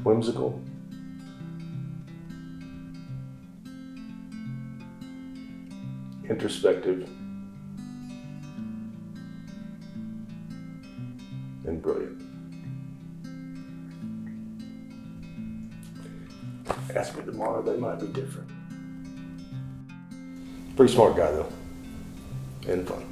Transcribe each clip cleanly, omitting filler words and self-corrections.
whimsical, introspective, and brilliant. Ask me tomorrow, they might be different. Pretty smart guy though, and fun.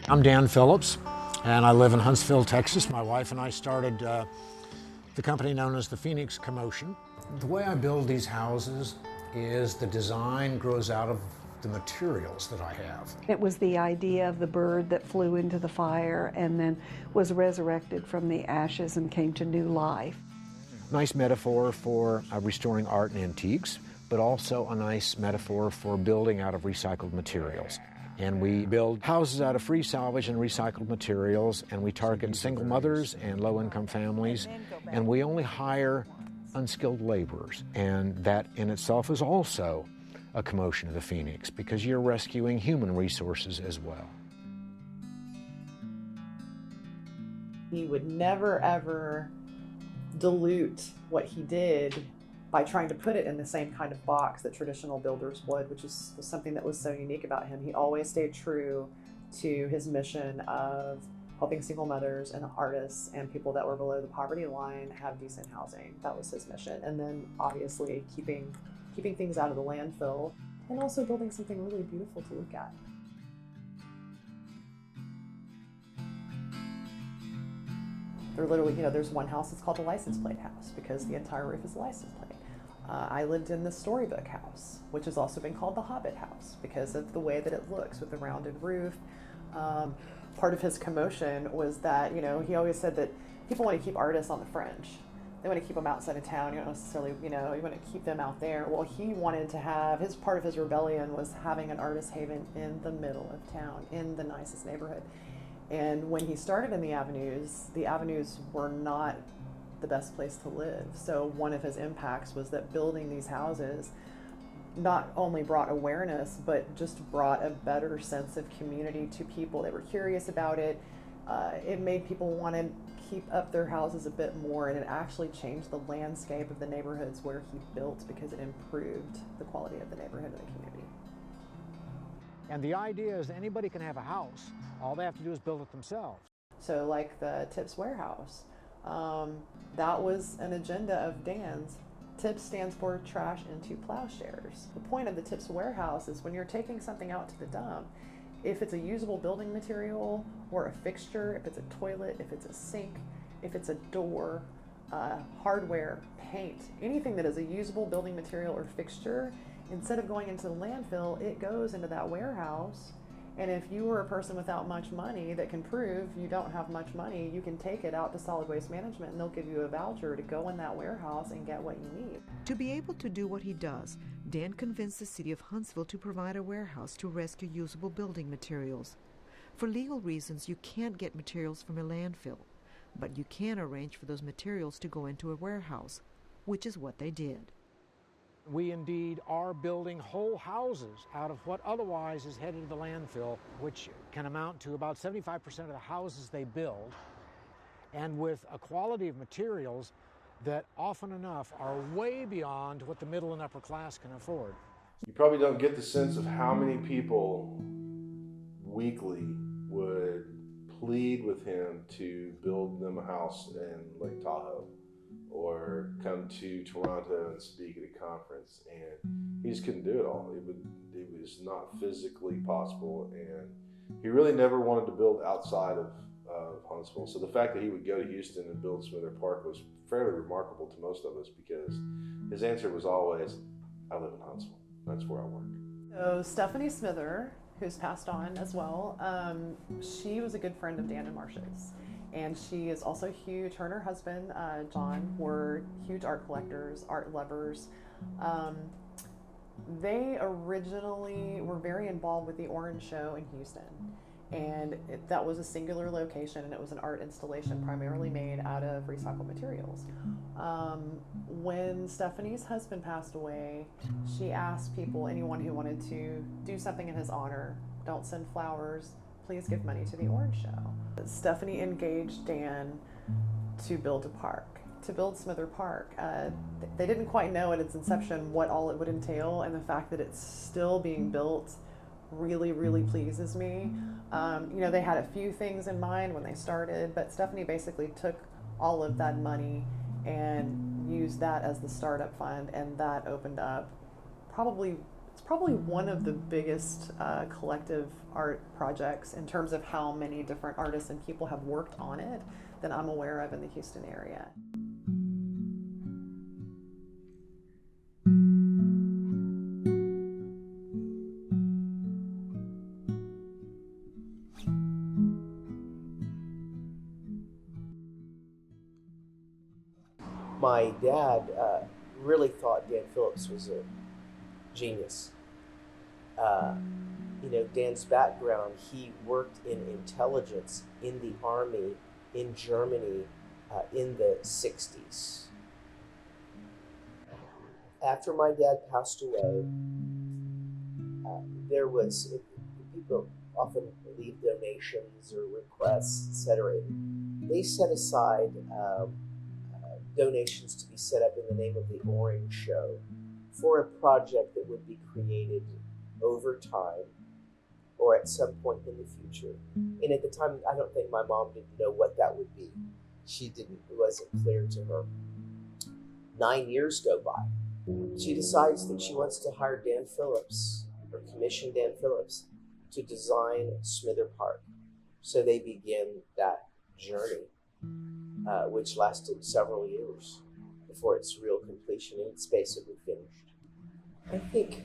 I'm Dan Phillips, and I live in Huntsville, Texas. My wife and I started the company known as the Phoenix Commotion. The way I build these houses is the design grows out of the materials that I have. It was the idea of the bird that flew into the fire and then was resurrected from the ashes and came to new life. Nice metaphor for restoring art and antiques, but also a nice metaphor for building out of recycled materials. And we build houses out of free salvage and recycled materials, and we target single mothers and low-income families, and we only hire unskilled laborers. And that in itself is also a commotion of the Phoenix, because you're rescuing human resources as well. He would never, ever dilute what he did by trying to put it in the same kind of box that traditional builders would, which was something that was so unique about him. He always stayed true to his mission of helping single mothers and artists and people that were below the poverty line have decent housing. That was his mission. And then obviously keeping things out of the landfill and also building something really beautiful to look at. They're literally, there's one house that's called the license plate house because the entire roof is a license plate. I lived in the storybook house, which has also been called the Hobbit house because of the way that it looks with the rounded roof. Part of his commotion was that, he always said that people want to keep artists on the fringe. They want to keep them outside of town. You don't necessarily, you want to keep them out there. Well, he wanted to have, part of his rebellion was having an artist haven in the middle of town, in the nicest neighborhood. And when he started in the avenues were not the best place to live. So one of his impacts was that building these houses not only brought awareness, but just brought a better sense of community to people. They were curious about it. It made people want to keep up their houses a bit more, and it actually changed the landscape of the neighborhoods where he built because it improved the quality of the neighborhood and the community. And the idea is that anybody can have a house. All they have to do is build it themselves. So like the Tips Warehouse, that was an agenda of Dan's. TIPS stands for Trash into Plowshares. The point of the TIPS Warehouse is when you're taking something out to the dump, if it's a usable building material or a fixture, if it's a toilet, if it's a sink, if it's a door, hardware, paint, anything that is a usable building material or fixture, instead of going into the landfill, it goes into that warehouse. And if you are a person without much money that can prove you don't have much money, you can take it out to solid waste management and they'll give you a voucher to go in that warehouse and get what you need. To be able to do what he does, Dan convinced the city of Huntsville to provide a warehouse to rescue usable building materials. For legal reasons, you can't get materials from a landfill, but you can arrange for those materials to go into a warehouse, which is what they did. We indeed are building whole houses out of what otherwise is headed to the landfill, which can amount to about 75% of the houses they build, and with a quality of materials that often enough are way beyond what the middle and upper class can afford. You probably don't get the sense of how many people weekly would plead with him to build them a house in Lake Tahoe or come to Toronto and speak at a conference, and he just couldn't do it all. It was not physically possible, and he really never wanted to build outside of Huntsville. So the fact that he would go to Houston and build Smither Park was fairly remarkable to most of us, because his answer was always, I live in Huntsville. That's where I work. So Stephanie Smither, who's passed on as well, she was a good friend of Dan and Marcia's. And she is also huge. Her and her husband, John, were huge art collectors, art lovers. They originally were very involved with the Orange Show in Houston. And that was a singular location, and it was an art installation primarily made out of recycled materials. When Stephanie's husband passed away, she asked people, anyone who wanted to do something in his honor, don't send flowers, please give money to the Orange Show. Stephanie engaged Dan to build a park, to build Smither Park. They didn't quite know at its inception what all it would entail, and the fact that it's still being built really, really pleases me. They had a few things in mind when they started, but Stephanie basically took all of that money and used that as the startup fund, and that opened up it's probably one of the biggest collective art projects in terms of how many different artists and people have worked on it that I'm aware of in the Houston area. My dad really thought Dan Phillips was a genius. Dan's background, he worked in intelligence in the army in Germany in the 60s. After my dad passed away, people often leave donations or requests, etc. They set aside donations to be set up in the name of the Orange Show for a project that would be created over time or at some point in the future. And at the time, I don't think my mom didn't know what that would be. It wasn't clear to her. 9 years go by. She decides that she wants to hire Dan Phillips, or commission Dan Phillips, to design Smither Park. So they begin that journey, which lasted several years before its real completion, and it's basically finished. I think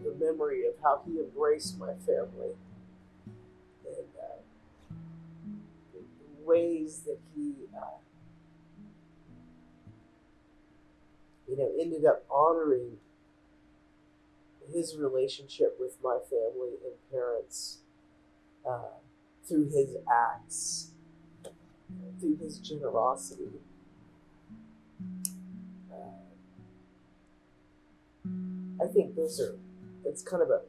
the memory of how he embraced my family and the ways that he ended up honoring his relationship with my family and parents through his acts, through his generosity. I think it's kind of a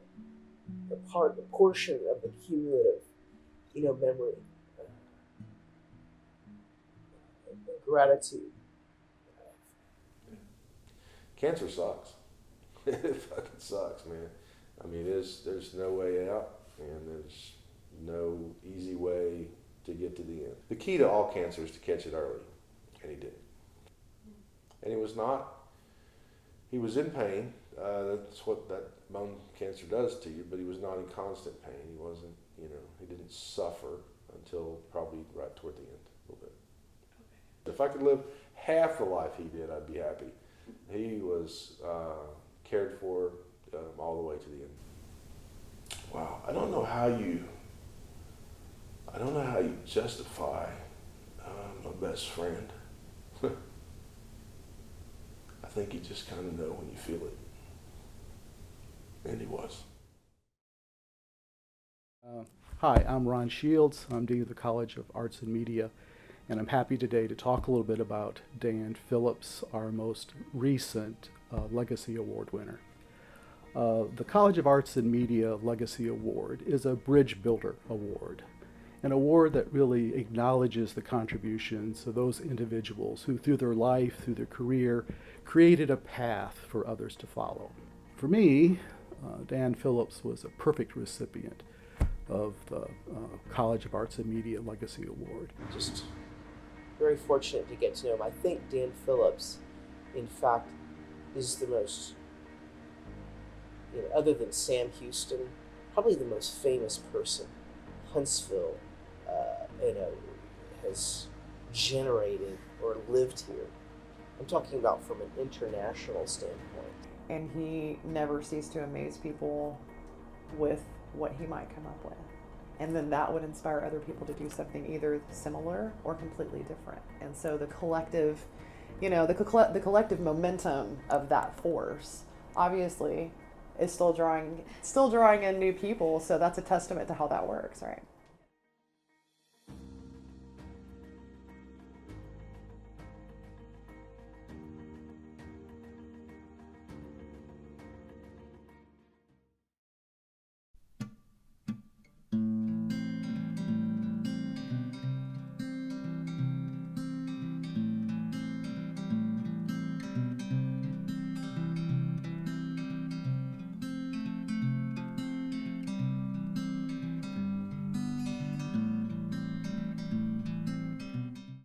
portion of the cumulative, memory, and gratitude. Cancer sucks. It fucking sucks, man. I mean, there's no way out, and there's no easy way to get to the end. The key to all cancer is to catch it early, and he did. And he was in pain. That's what that bone cancer does to you, but he was not in constant pain. He wasn't, he didn't suffer until probably right toward the end a little bit. Okay. If I could live half the life he did, I'd be happy. He was cared for all the way to the end. Wow, I don't know how you justify my best friend. I think you just kind of know when you feel it. And he was. Hi, I'm Ron Shields. I'm Dean of the College of Arts and Media, and I'm happy today to talk a little bit about Dan Phillips, our most recent Legacy Award winner. The College of Arts and Media Legacy Award is a Bridge Builder Award, an award that really acknowledges the contributions of those individuals who, through their life, through their career, created a path for others to follow. For me, Dan Phillips was a perfect recipient of the College of Arts and Media Legacy Award. Just very fortunate to get to know him. I think Dan Phillips, in fact, is the most, other than Sam Houston, probably the most famous person Huntsville, has generated or lived here. I'm talking about from an international standpoint. And he never ceased to amaze people with what he might come up with. And then that would inspire other people to do something either similar or completely different. And so the collective, the collective momentum of that force, obviously, is still drawing in new people. So that's a testament to how that works, right?